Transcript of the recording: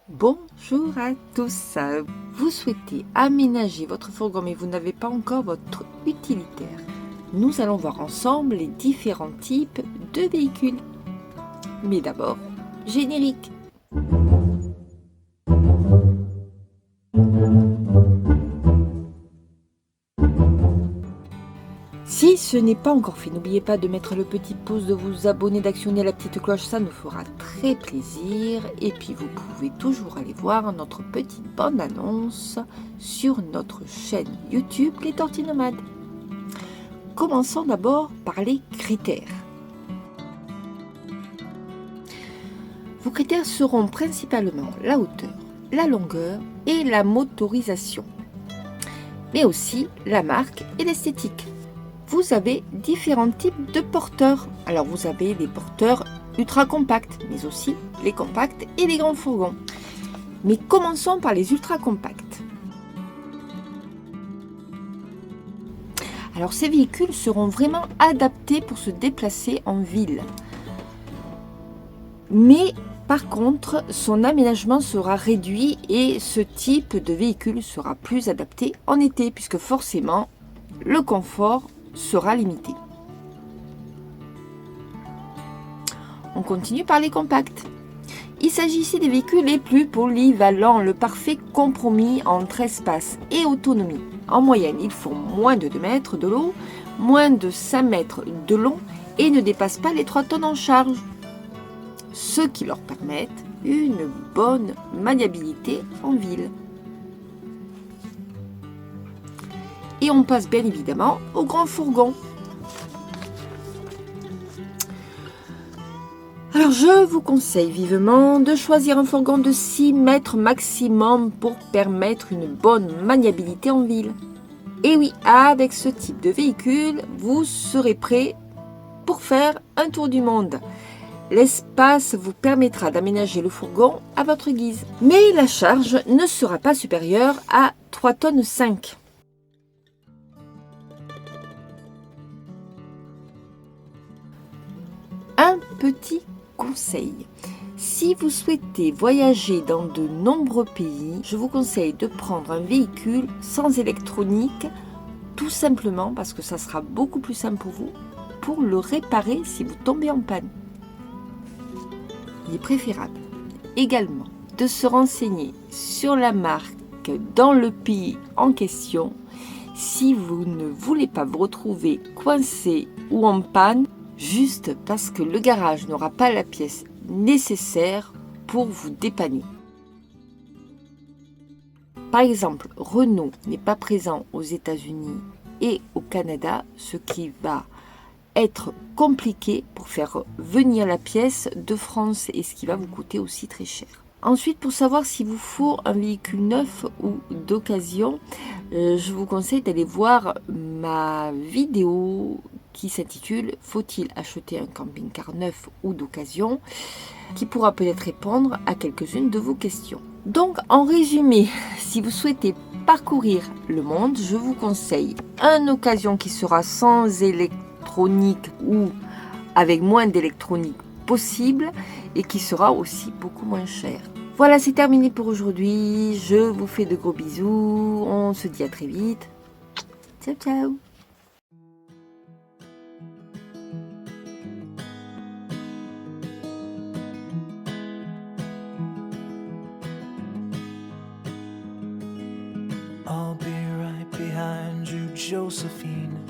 Bonjour à tous. Vous souhaitez aménager votre fourgon mais vous n'avez pas encore votre utilitaire. Nous allons voir ensemble les différents types de véhicules. Mais d'abord, générique. Si ce n'est pas encore fait, n'oubliez pas de mettre le petit pouce, de vous abonner, d'actionner la petite cloche, ça nous fera très plaisir. Et puis vous pouvez toujours aller voir notre petite bande-annonce sur notre chaîne YouTube Les Tortues Nomades. Commençons d'abord par les critères. Vos critères seront principalement la hauteur, la longueur et la motorisation, mais aussi la marque et l'esthétique. Vous avez différents types de porteurs. Alors vous avez des porteurs ultra compacts, mais aussi les compacts et les grands fourgons. Mais commençons par les ultra compacts. Alors ces véhicules seront vraiment adaptés pour se déplacer en ville. Mais par contre, son aménagement sera réduit et ce type de véhicule sera plus adapté en été, puisque forcément le confort sera limité. On continue par les compacts. Il s'agit ici des véhicules les plus polyvalents, le parfait compromis entre espace et autonomie. En moyenne, ils font moins de 2 mètres de long, moins de 5 mètres de long et ne dépassent pas les 3 tonnes en charge, ce qui leur permet une bonne maniabilité en ville. Et on passe bien évidemment au grand fourgon. Alors je vous conseille vivement de choisir un fourgon de 6 mètres maximum pour permettre une bonne maniabilité en ville. Et oui, avec ce type de véhicule, vous serez prêt pour faire un tour du monde. L'espace vous permettra d'aménager le fourgon à votre guise. Mais la charge ne sera pas supérieure à 3,5 tonnes. Un petit conseil. Si vous souhaitez voyager dans de nombreux pays, je vous conseille de prendre un véhicule sans électronique, tout simplement parce que ça sera beaucoup plus simple pour vous pour le réparer si vous tombez en panne. Il est préférable également de se renseigner sur la marque dans le pays en question si vous ne voulez pas vous retrouver coincé ou en panne juste parce que le garage n'aura pas la pièce nécessaire pour vous dépanner. Par exemple, Renault n'est pas présent aux États-Unis et au Canada, ce qui va être compliqué pour faire venir la pièce de France et ce qui va vous coûter aussi très cher. Ensuite, pour savoir s'il vous faut un véhicule neuf ou d'occasion, je vous conseille d'aller voir ma vidéo qui s'intitule « Faut-il acheter un camping-car neuf ou d'occasion ?» qui pourra peut-être répondre à quelques-unes de vos questions. Donc, en résumé, si vous souhaitez parcourir le monde, je vous conseille une occasion qui sera sans électronique ou avec moins d'électronique possible et qui sera aussi beaucoup moins cher. Voilà, c'est terminé pour aujourd'hui. Je vous fais de gros bisous. On se dit à très vite. Ciao, ciao. I'll be right behind you, Josephine.